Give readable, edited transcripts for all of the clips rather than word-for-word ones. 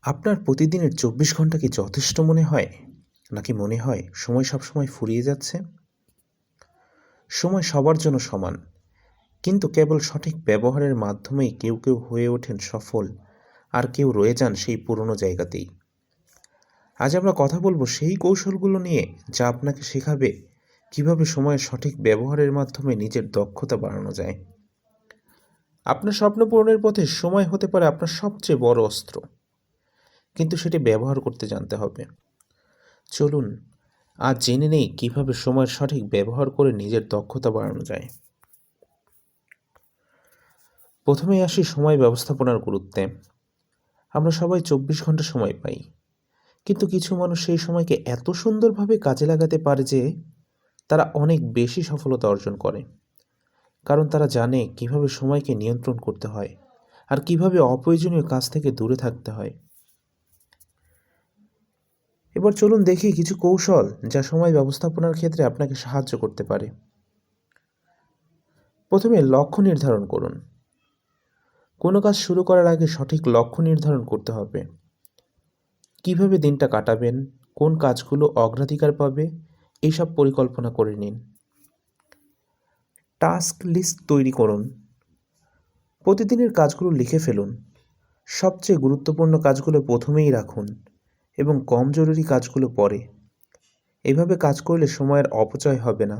আপনার প্রতিদিনের ২৪ ঘন্টা কি যথেষ্ট মনে হয়? নাকি মনে হয় সময় সবসময় ফুরিয়ে যাচ্ছে? সময় সবার জন্য সমান। কিন্তু কেবল সঠিক ব্যবহারের মাধ্যমেই কেউ হয়ে ওঠেন সফল, আর কেউ রয়ে যান সেই পুরনো জায়গাতেই। আজ আমরা কথা বলবো সেই কৌশলগুলো নিয়ে, যা আপনাকে শেখাবে কিভাবে সময়ের সঠিক ব্যবহারের মাধ্যমে নিজের দক্ষতা বাড়ানো যায়। আপনার স্বপ্ন পূরণের পথে সময় হতে পারে আপনার সবচেয়ে বড় অস্ত্র, কিন্তু সেটি ব্যবহার করতে জানতে হবে। চলুন আজ জেনে নেই কিভাবে সময়ের সঠিক ব্যবহার করে নিজের দক্ষতা বাড়ানো যায়। প্রথমেই আসি সময় ব্যবস্থাপনার গুরুত্বে। আমরা সবাই ২৪ ঘন্টা সময় পাই, কিন্তু কিছু মানুষ সেই সময়কে এত সুন্দরভাবে কাজে লাগাতে পারে যে তারা অনেক বেশি সফলতা অর্জন করে, কারণ তারা জানে কিভাবে সময়কে নিয়ন্ত্রণ করতে হয় আর কিভাবে অপ্রয়োজনীয় কাজ থেকে দূরে থাকতে হয়। এবার চলুন দেখি কিছু কৌশল যা সময় ব্যবস্থাপনার ক্ষেত্রে আপনাকে সাহায্য করতে পারে। প্রথমে লক্ষ্য নির্ধারণ করুন। কোনো কাজ শুরু করার আগে সঠিক লক্ষ্য নির্ধারণ করতে হবে। কিভাবে দিনটা কাটাবেন, কোন কাজগুলো অগ্রাধিকার পাবে, এইসব পরিকল্পনা করে নিন। টাস্ক লিস্ট তৈরি করুন। প্রতিদিনের কাজগুলো লিখে ফেলুন। সবচেয়ে গুরুত্বপূর্ণ কাজগুলো প্রথমেই রাখুন এবং কম জরুরি কাজগুলো পরে। এভাবে কাজ করলে সময়ের অপচয় হবে না।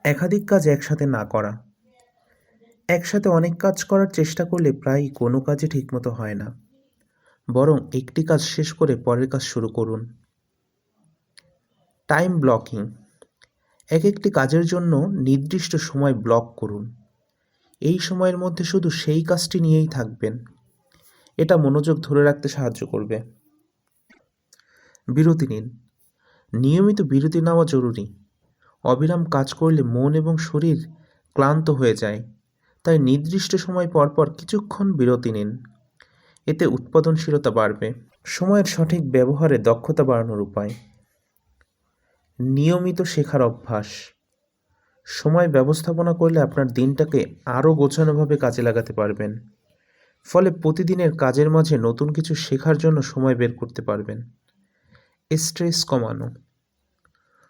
একাধিক কাজ একসাথে না করা। একসাথে অনেক কাজ করার চেষ্টা করলে প্রায়ই কোনো কাজই ঠিকমতো হয় না। বরং একটি কাজ শেষ করে পরের কাজ শুরু করুন। Time blocking. একটি কাজের জন্য নির্দিষ্ট সময় ব্লক করুন। এই সময়ের মধ্যে শুধু সেই কাজটি নিয়েই থাকবেন। এটা মনোযোগ ধরে রাখতে সাহায্য করবে। বিরতি নিন। নিয়মিত বিরতি নেওয়া জরুরি। অবিরাম কাজ করলে মন এবং শরীর ক্লান্ত হয়ে যায়, তাই নির্দিষ্ট সময় পর পর কিছুক্ষণ বিরতি নিন। এতে উৎপাদনশীলতা বাড়বে। সময়ের সঠিক ব্যবহারে দক্ষতা বাড়ানোর উপায়। নিয়মিত শেখার অভ্যাস। সময় ব্যবস্থাপনা করলে আপনার দিনটাকে আরও গোছানোভাবে কাজে লাগাতে পারবেন। ফলে প্রতিদিনের কাজের মাঝে নতুন কিছু শেখার জন্য সময় বের করতে পারবেন। স্ট্রেস কমানো।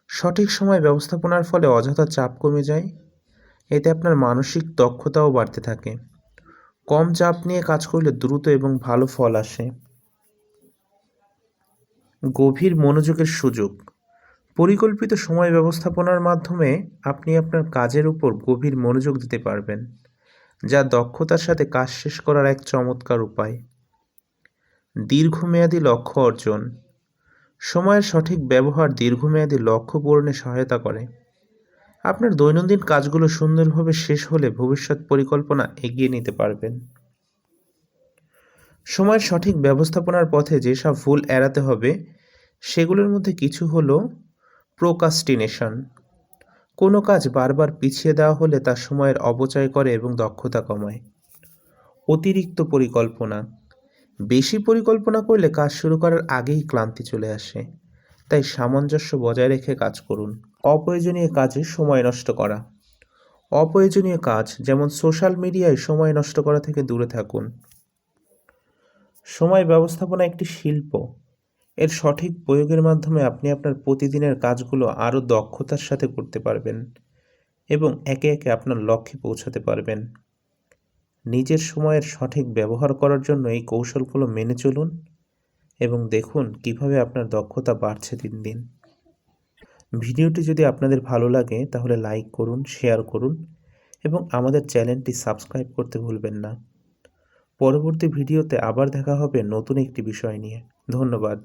সঠিক সময় ব্যবস্থাপনার ফলে অযথা চাপ কমে যায়। এতে আপনার মানসিক দক্ষতাও বাড়তে থাকে। কম চাপ নিয়ে কাজ করলে দ্রুত এবং ভালো ফল আসে। গভীর মনোযোগের সুযোগ। পরিকল্পিত সময় ব্যবস্থাপনার মাধ্যমে আপনি আপনার কাজের উপর গভীর মনোযোগ দিতে পারবেন, যা দক্ষতার সাথে কাজ শেষ করার এক চমৎকার উপায়। দীর্ঘমেয়াদী লক্ষ্য অর্জন। সময়ের সঠিক ব্যবহার দীর্ঘমেয়াদী লক্ষ্য পূরণে সহায়তা করে। আপনার দৈনন্দিন কাজগুলো সুন্দরভাবে শেষ হলে ভবিষ্যৎ পরিকল্পনা এগিয়ে নিতে পারবেন। সময়ের সঠিক ব্যবস্থাপনার পথে যেসব ভুল এড়াতে হবে সেগুলোর মধ্যে কিছু হলো প্রোক্রাস্টিনেশন। কোনো কাজ বারবার পিছিয়ে দেওয়া হলে তা সময়ের অপচয় করে এবং দক্ষতা কমায়। অতিরিক্ত পরিকল্পনা। বেশি পরিকল্পনা করলে কাজ শুরু করার আগেই ক্লান্তি চলে আসে, তাই সামঞ্জস্য বজায় রেখে কাজ করুন। অপ্রয়োজনীয় কাজে সময় নষ্ট করা। অপ্রয়োজনীয় কাজ যেমন সোশ্যাল মিডিয়ায় সময় নষ্ট করা থেকে দূরে থাকুন। সময় ব্যবস্থাপনা একটি শিল্প। এর সঠিক প্রয়োগের মাধ্যমে আপনি আপনার প্রতিদিনের কাজগুলো আরও দক্ষতার সাথে করতে পারবেন এবং একে একে আপনার লক্ষ্যে পৌঁছাতে পারবেন। নিজের সময়ের সঠিক ব্যবহার করার জন্য এই কৌশলগুলো মেনে চলুন এবং দেখুন কিভাবে আপনার দক্ষতা বাড়ছে দিন দিন। ভিডিওটি যদি আপনাদের ভালো লাগে তাহলে লাইক করুন, শেয়ার করুন এবং আমাদের চ্যানেলটি সাবস্ক্রাইব করতে ভুলবেন না। পরবর্তী ভিডিওতে আবার দেখা হবে নতুন একটি বিষয় নিয়ে। ধন্যবাদ।